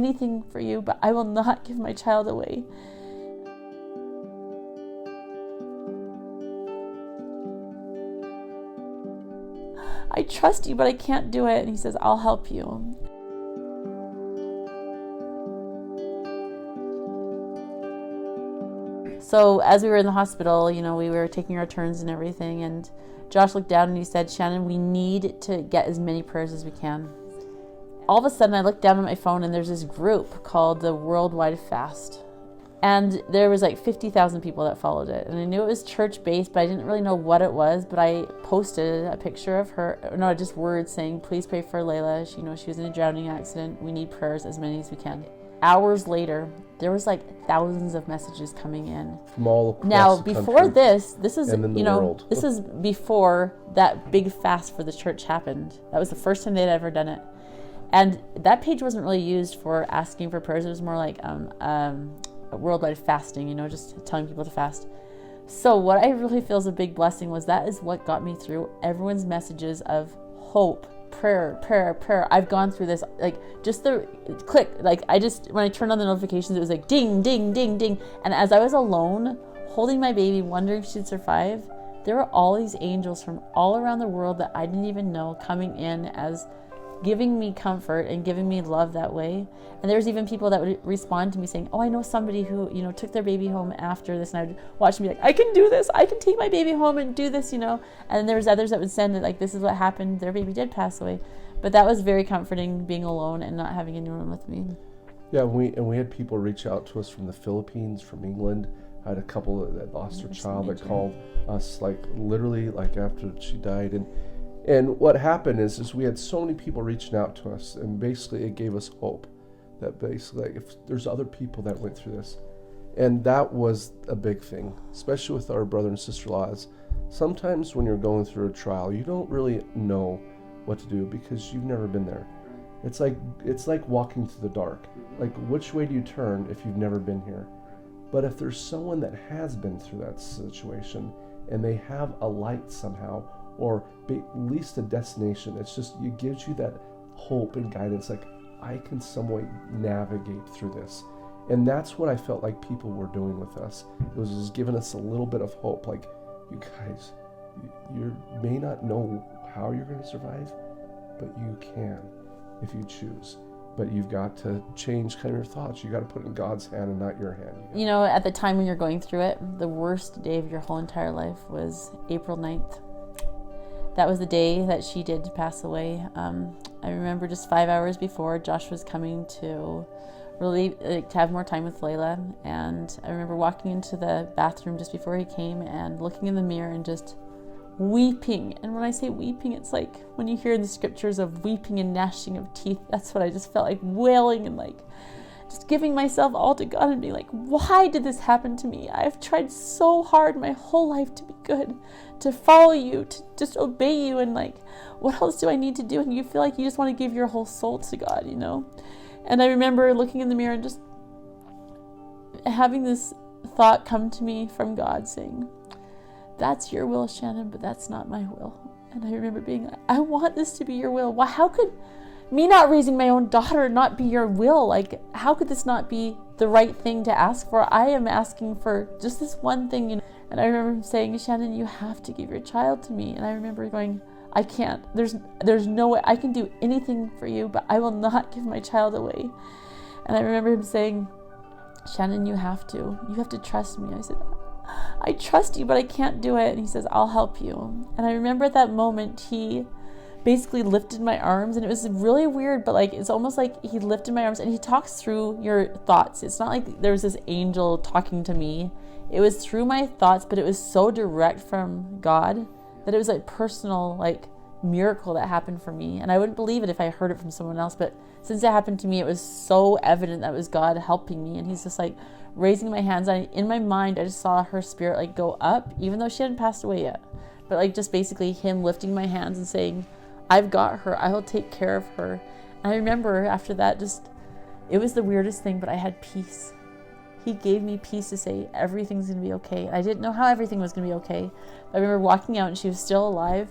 anything for you, but I will not give my child away. I trust you, but I can't do it. And he says, I'll help you. So as we were in the hospital, we were taking our turns and everything, and Josh looked down and he said, Shannon, we need to get as many prayers as we can. All of a sudden I looked down at my phone and there's this group called the Worldwide Fast. And there was like 50,000 people that followed it. And I knew it was church-based, but I didn't really know what it was. But I posted a picture of her, just words saying, please pray for Layla. She was in a drowning accident. We need prayers, as many as we can. Hours later, there was like thousands of messages coming in. From all across now, the before country this is, and in the world. This is before that big fast for the church happened. That was the first time they'd ever done it. And that page wasn't really used for asking for prayers. It was more like worldwide fasting, just telling people to fast. So what I really feel is a big blessing was that is what got me through everyone's messages of hope, prayer. I've gone through this, like just the click, like when I turned on the notifications, it was like ding, ding, ding, ding. And as I was alone, holding my baby, wondering if she'd survive, there were all these angels from all around the world that I didn't even know coming in as giving me comfort and giving me love that way. And there's even people that would respond to me saying, oh, I know somebody who, took their baby home after this. And I would watch them be like, I can do this. I can take my baby home and do this, And there was others that would send it like, this is what happened. Their baby did pass away. But that was very comforting, being alone and not having anyone with me. Yeah, we had people reach out to us from the Philippines, from England. I had a couple that lost their child that called us literally after she died. And what happened is we had so many people reaching out to us, and basically it gave us hope that basically if there's other people that went through this. And that was a big thing, especially with our brother and sister-in-laws. Sometimes when you're going through a trial, you don't really know what to do because you've never been there. It's like walking through the dark. Like, which way do you turn if you've never been here? But if there's someone that has been through that situation and they have a light somehow, or at least a destination, it gives you that hope and guidance, like I can some way navigate through this. And that's what I felt like people were doing with us. It was just giving us a little bit of hope, like, you guys, you may not know how you're going to survive, but you can if you choose. But you've got to change kind of your thoughts. You got to put it in God's hand and not your hand. At the time when you're going through it, the worst day of your whole entire life was April 9th. That was the day that she did pass away. I remember just 5 hours before, Josh was coming to to have more time with Layla. And I remember walking into the bathroom just before he came and looking in the mirror and just weeping. And when I say weeping, it's like when you hear in the scriptures of weeping and gnashing of teeth. That's what I just felt like, wailing and just giving myself all to God and being like, why did this happen to me? I've tried so hard my whole life to be good, to follow you, to just obey you, and what else do I need to do? And you feel like you just want to give your whole soul to God, And I remember looking in the mirror and just having this thought come to me from God saying, that's your will, Shannon, but that's not my will. And I remember being like, I want this to be your will. Why? How could me not raising my own daughter not be your will? How could this not be the right thing to ask for? I am asking for just this one thing, And I remember him saying, Shannon, you have to give your child to me. And I remember going, I can't. There's no way. I can do anything for you, but I will not give my child away. And I remember him saying, Shannon, you have to. You have to trust me. I said, I trust you, but I can't do it. And he says, I'll help you. And I remember at that moment, he basically lifted my arms, and it was really weird, but it's almost like he lifted my arms and he talks through your thoughts. It's not like there was this angel talking to me. It was through my thoughts, but it was so direct from God that it was personal, miracle that happened for me. And I wouldn't believe it if I heard it from someone else, but since it happened to me, it was so evident that it was God helping me. And he's just raising my hands. In my mind, I just saw her spirit go up, even though she hadn't passed away yet. But just basically him lifting my hands and saying, I've got her. I will take care of her. And I remember after that, it was the weirdest thing, but I had peace. He gave me peace to say everything's going to be okay. I didn't know how everything was going to be okay. But I remember walking out and she was still alive,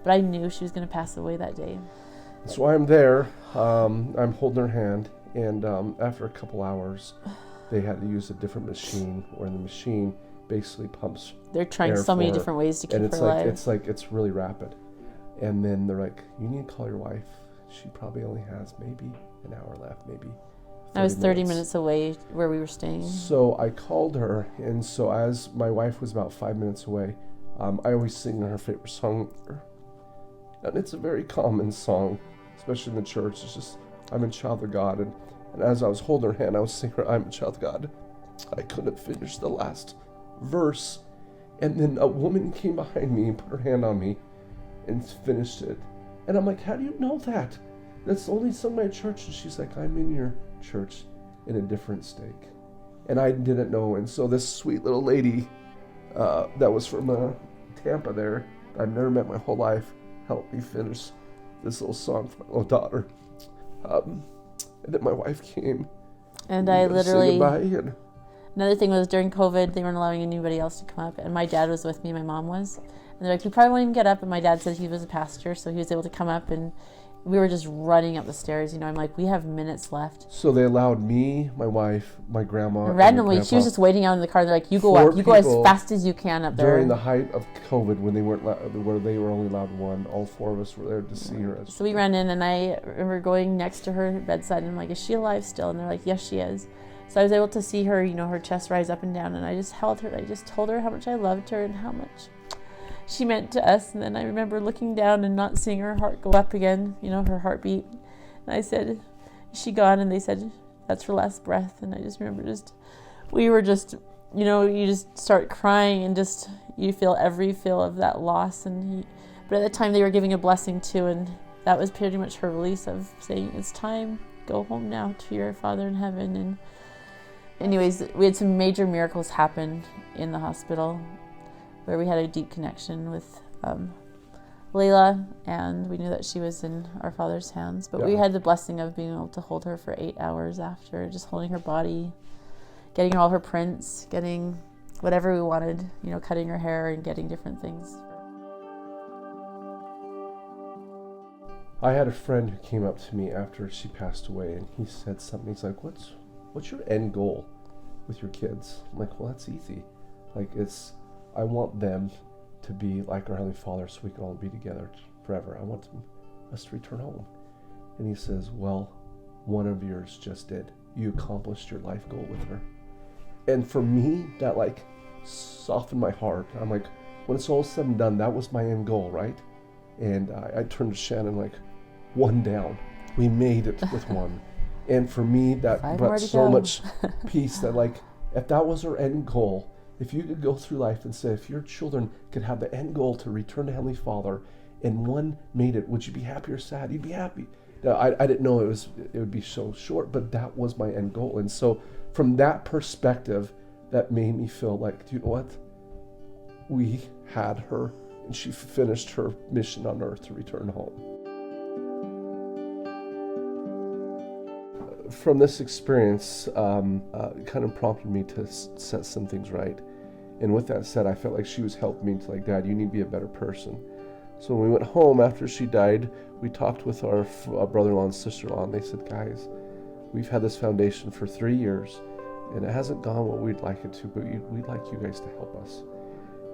but I knew she was going to pass away that day. So I'm there. I'm holding her hand, And after a couple hours, they had to use a different machine, where the machine basically pumps. They're trying so many different ways to keep her alive. It's really rapid. And then they're like, you need to call your wife. She probably only has maybe an hour left, maybe. I was 30 minutes away where we were staying. So I called her, and so as my wife was about 5 minutes away, I always sing her favorite song, and it's a very common song, especially in the church. It's just, I'm a child of God, and as I was holding her hand, I was singing her, I'm a child of God. I couldn't finish the last verse, and then a woman came behind me and put her hand on me and finished it. And I'm like, how do you know that? That's the only song in my church. And she's like, I'm in your church in a different stake. And I didn't know. And so this sweet little lady that was from Tampa there, I've never met my whole life, helped me finish this little song for my little daughter. And then my wife came. And I literally... And another thing was, during COVID, they weren't allowing anybody else to come up. And my dad was with me, my mom was. And they're like, you probably won't even get up. And my dad said he was a pastor, so he was able to come up, and we were just running up the stairs. I'm like, we have minutes left. So they allowed me, my wife, my grandma, and randomly, she was just waiting out in the car. They're like, you go up. You go as fast as you can up there. During the height of COVID, when they where they were only allowed one, all four of us were there to see her. So we ran in, and I remember going next to her bedside, and I'm like, is she alive still? And they're like, yes, she is. So I was able to see her, her chest rise up and down, and I just held her. I just told her how much I loved her and how much she meant to us. And then I remember looking down and not seeing her heart go up again, her heartbeat. And I said, is she gone? And they said, that's her last breath. And I just remember we were just, you just start crying, and just, you feel every feel of that loss. But at the time they were giving a blessing too, and that was pretty much her release of saying, it's time, go home now to your Father in heaven. And anyways, we had some major miracles happen in the hospital, where we had a deep connection with Layla, and we knew that she was in our Father's hands. But we had the blessing of being able to hold her for 8 hours after, just holding her body, getting her all her prints, getting whatever we wanted, cutting her hair and getting different things. I had a friend who came up to me after she passed away, and he said something. He's like, what's your end goal with your kids? I'm like, well, that's easy. I want them to be like our Heavenly Father, so we can all be together forever. I want us to return home. And he says, well, one of yours just did. You accomplished your life goal with her. And for me, that softened my heart. I'm like, when it's all said and done, that was my end goal, right? And I turned to Shannon, one down. We made it with one. And for me, that brought so much peace that if that was our end goal, if you could go through life and say, if your children could have the end goal to return to Heavenly Father, and one made it, would you be happy or sad? You'd be happy. Now, I didn't know it would be so short, but that was my end goal. And so from that perspective, that made me feel like, do you know what? We had her, and she finished her mission on earth to return home. From this experience, it kind of prompted me to set some things right. And with that said, I felt like she was helping me to Dad, you need to be a better person. So when we went home after she died, we talked with our brother-in-law and sister-in-law, and they said, guys, we've had this foundation for 3 years, and it hasn't gone what we'd like it to, but we'd like you guys to help us.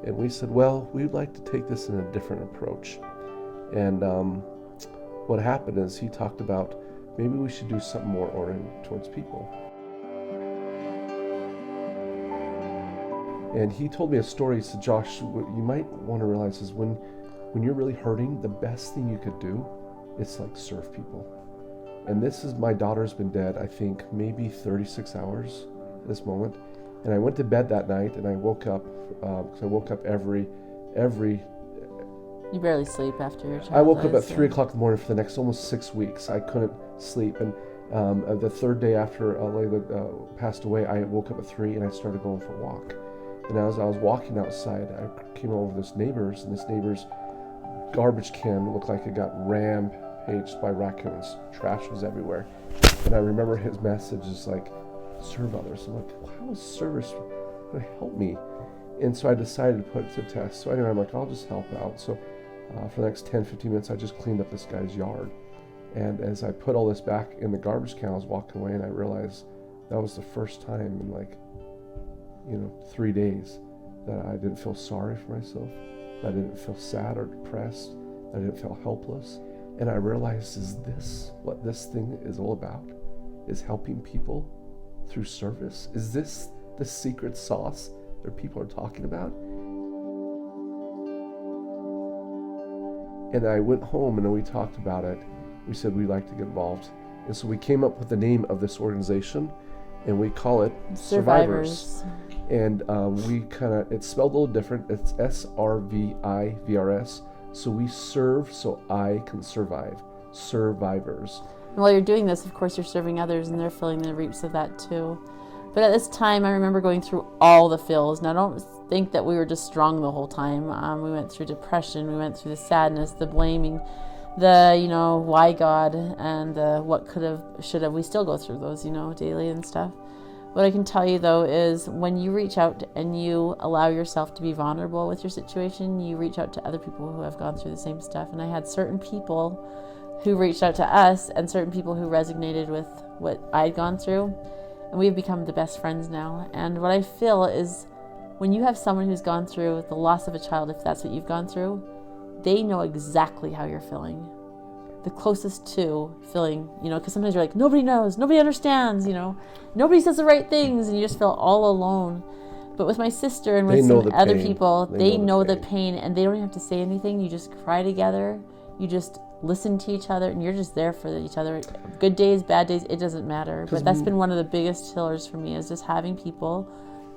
And we said, well, we'd like to take this in a different approach. And what happened is he talked about, maybe we should do something more oriented towards people. And he told me a story. He said, Josh, what you might want to realize is when you're really hurting, the best thing you could do is serve people. And my daughter's been dead, I think, maybe 36 hours at this moment. And I went to bed that night, and I woke up, because I woke up every... You barely sleep after your child I woke up at 3 o'clock in the morning for the next almost 6 weeks. I couldn't sleep. And the third day after Layla passed away, I woke up at 3 and I started going for a walk. And as I was walking outside, I came over this neighbor's, and this neighbor's garbage can looked like it got rampaged by raccoons. Trash was everywhere. And I remember his message is serve others. I'm like, how is service going to help me? And so I decided to put it to the test. So anyway, I'm like, I'll just help out. So for the next 10, 15 minutes, I just cleaned up this guy's yard. And as I put all this back in the garbage can, I was walking away and I realized that was the first time in 3 days that I didn't feel sorry for myself, that I didn't feel sad or depressed, that I didn't feel helpless. And I realized, is this what this thing is all about? Is helping people through service? Is this the secret sauce that people are talking about? And I went home and then we talked about it. We said we'd like to get involved. And so we came up with the name of this organization, and we call it Survivors. And it's spelled a little different. It's SRVIVRS. So we serve so I can survive. Survivors. And while you're doing this, of course, you're serving others, and they're feeling the reaps of that too. But at this time, I remember going through all the feels. And I don't think that we were just strong the whole time. We went through depression. We went through the sadness, the blaming, the, why God, and the what could have, should have. We still go through those, daily and stuff. What I can tell you, though, is when you reach out and you allow yourself to be vulnerable with your situation, you reach out to other people who have gone through the same stuff. And I had certain people who reached out to us and certain people who resonated with what I'd gone through. And we've become the best friends now. And what I feel is when you have someone who's gone through the loss of a child, if that's what you've gone through, they know exactly how you're feeling. The closest to feeling, because sometimes you're like, nobody knows, nobody understands, nobody says the right things, and you just feel all alone. But with my sister and with some other people, they know the pain, and they don't even have to say anything. You just cry together, you just listen to each other, and you're just there for each other. Good days, bad days, it doesn't matter. But that's been one of the biggest healers for me, is just having people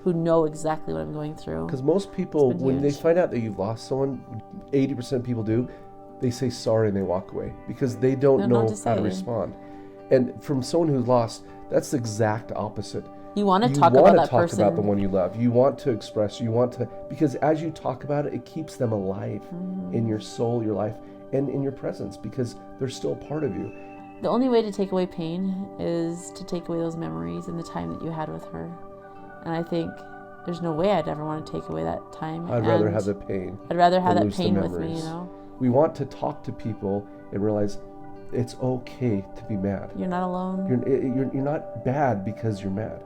who know exactly what I'm going through. Because most people, when they find out that you've lost someone, 80% of people do, they say sorry and they walk away because they don't know how to respond. And from someone who's lost, that's the exact opposite. You want to talk about that person. You want to talk about the one you love. You want to express, because as you talk about it, it keeps them alive in your soul, your life, and in your presence, because they're still a part of you. The only way to take away pain is to take away those memories and the time that you had with her. And I think there's no way I'd ever want to take away that time. I'd rather have the pain. I'd rather have that pain with me, We want to talk to people and realize it's okay to be mad. You're not alone. You're not bad because you're mad.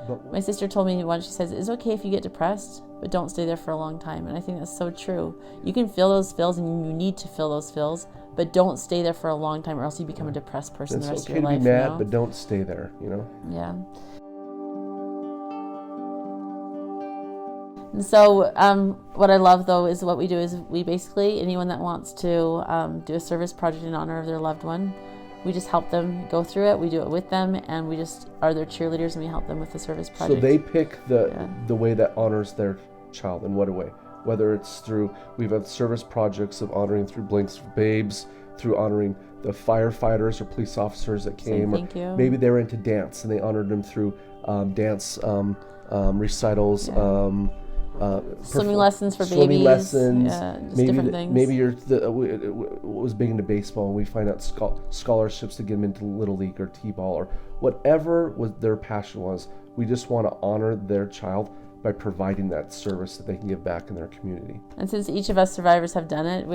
But my sister told me once, she says, it's okay if you get depressed, but don't stay there for a long time. And I think that's so true. You can feel those feels, and you need to feel those feels, but don't stay there for a long time, or else you become a depressed person the rest of your life. It's okay to be mad, but don't stay there, Yeah. And so what I love, though, is what we do is we basically, anyone that wants to do a service project in honor of their loved one, we just help them go through it. We do it with them, and we just are their cheerleaders, and we help them with the service project. So they pick the way that honors their child. In what way? Whether it's through, we've had service projects of honoring through Blinks for Babes, through honoring the firefighters or police officers that came. Thank you. Maybe they were into dance, and they honored them through dance recitals. Yeah. Swimming lessons for babies. Swimming lessons. Just different things. Maybe was big into baseball, and we find out scholarships to get them into Little League or T-ball or whatever their passion was. We just want to honor their child by providing that service that they can give back in their community. And since each of us survivors have done it,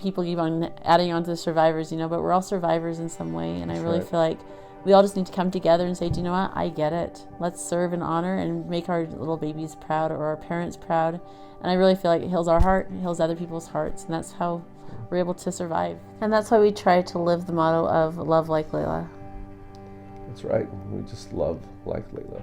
people keep on adding on to the survivors, but we're all survivors in some way. And I really feel like we all just need to come together and say, do you know what? I get it. Let's serve and honor and make our little babies proud, or our parents proud. And I really feel like it heals our heart, it heals other people's hearts, and that's how we're able to survive. And that's why we try to live the motto of love like Layla. That's right. We just love like Layla.